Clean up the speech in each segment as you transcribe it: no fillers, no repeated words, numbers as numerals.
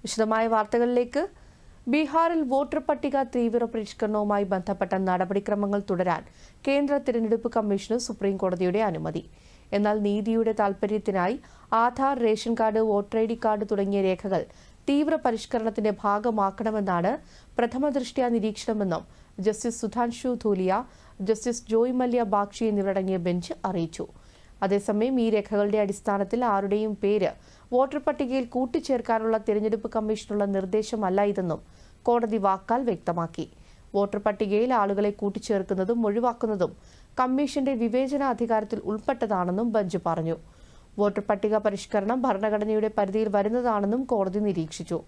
വിശദമായ വാർത്തകളിലേക്ക്. ബീഹാറിൽ വോട്ടർ പട്ടിക തീവ്ര പരിഷ്കരണവുമായി ബന്ധപ്പെട്ട നടപടിക്രമങ്ങൾ തുടരാൻ കേന്ദ്ര തിരഞ്ഞെടുപ്പ് കമ്മീഷന് സുപ്രീം കോടതിയുടെ അനുമതി. എന്നാൽ നീതിയുടെ താൽപര്യത്തിനായി Aadhaar, ration card, voter ID card തുടങ്ങിയ രേഖകൾ തീവ്ര പരിഷ്കരണത്തിന്റെ ഭാഗമാക്കണമെന്നാണ് പ്രഥമദൃഷ്ട്യാ നിരീക്ഷണമെന്നും Justice Sudhanshu Dhulia, Justice Joymalya Bagchi എന്നിവരടങ്ങിയ ബെഞ്ച് അറിയിച്ചു. അതേസമയം ഈ രേഖകളുടെ അടിസ്ഥാനത്തിൽ ആരുടെയും പേര് വോട്ടർ പട്ടികയിൽ കൂട്ടിച്ചേർക്കാനുള്ള തിരഞ്ഞെടുപ്പ് കമ്മീഷനുള്ള നിർദ്ദേശമല്ല ഇതെന്നും കോടതി വാക്കാൽ വ്യക്തമാക്കി. വോട്ടർ പട്ടികയിൽ ആളുകളെ കൂട്ടിച്ചേർക്കുന്നതും ഒഴിവാക്കുന്നതും കമ്മീഷന്റെ വിവേചനാധികാരത്തിൽ ഉൾപ്പെട്ടതാണെന്നും ബെഞ്ച് പറഞ്ഞു. വോട്ടർ പട്ടിക പരിഷ്കരണം ഭരണഘടനയുടെ പരിധിയിൽ വരുന്നതാണെന്നും കോടതി നിരീക്ഷിച്ചു.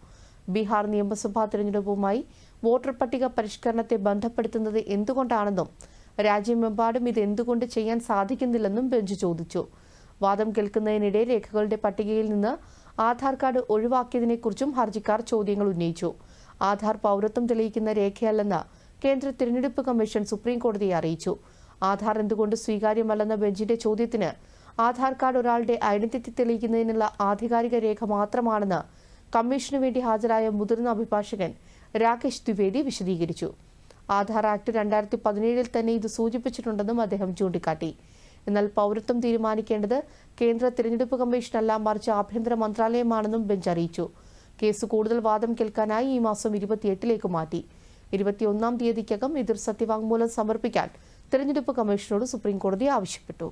ബീഹാർ നിയമസഭാ തിരഞ്ഞെടുപ്പുമായി വോട്ടർ പട്ടിക പരിഷ്കരണത്തെ ബന്ധപ്പെടുത്തുന്നത് എന്തുകൊണ്ടാണെന്നും രാജ്യമെമ്പാടും ഇത് എന്തുകൊണ്ട് ചെയ്യാൻ സാധിക്കുന്നില്ലെന്നും ബെഞ്ച് ചോദിച്ചു. വാദം കേൾക്കുന്നതിനിടെ രേഖകളുടെ പട്ടികയിൽ നിന്ന് ആധാർ കാർഡ് ഒഴിവാക്കിയതിനെക്കുറിച്ചും ഹർജിക്കാർ ചോദ്യങ്ങൾ ഉന്നയിച്ചു. ആധാർ പൗരത്വം തെളിയിക്കുന്ന രേഖയല്ലെന്ന് കേന്ദ്ര തിരഞ്ഞെടുപ്പ് കമ്മീഷൻ സുപ്രീം കോടതിയെ അറിയിച്ചു. ആധാർ എന്തുകൊണ്ട് സ്വീകാര്യമല്ലെന്ന ബെഞ്ചിന്റെ ചോദ്യത്തിന് ആധാർ കാർഡ് ഒരാളുടെ ഐഡന്റിറ്റി തെളിയിക്കുന്നതിനുള്ള ആധികാരിക രേഖ മാത്രമാണെന്ന് കമ്മീഷനു വേണ്ടി ഹാജരായ മുതിർന്ന അഭിഭാഷകൻ രാകേഷ് ദ്വിവേദി വിശദീകരിച്ചു. ആധാർ ആക്ട് 2017 തന്നെ ഇത് സൂചിപ്പിച്ചിട്ടുണ്ടെന്നും അദ്ദേഹം ചൂണ്ടിക്കാട്ടി. എന്നാൽ പൗരത്വം തീരുമാനിക്കേണ്ടത് കേന്ദ്ര തിരഞ്ഞെടുപ്പ് കമ്മീഷനല്ല, മറിച്ച് ആഭ്യന്തര മന്ത്രാലയമാണെന്നും ബെഞ്ച് അറിയിച്ചു. കേസ് കൂടുതൽ വാദം കേൾക്കാനായി ഈ മാസം 28 മാറ്റി. 21 തീയതിക്കകം എതിർ സത്യവാങ്മൂലം സമർപ്പിക്കാൻ തിരഞ്ഞെടുപ്പ് കമ്മീഷനോട് സുപ്രീം കോടതി ആവശ്യപ്പെട്ടു.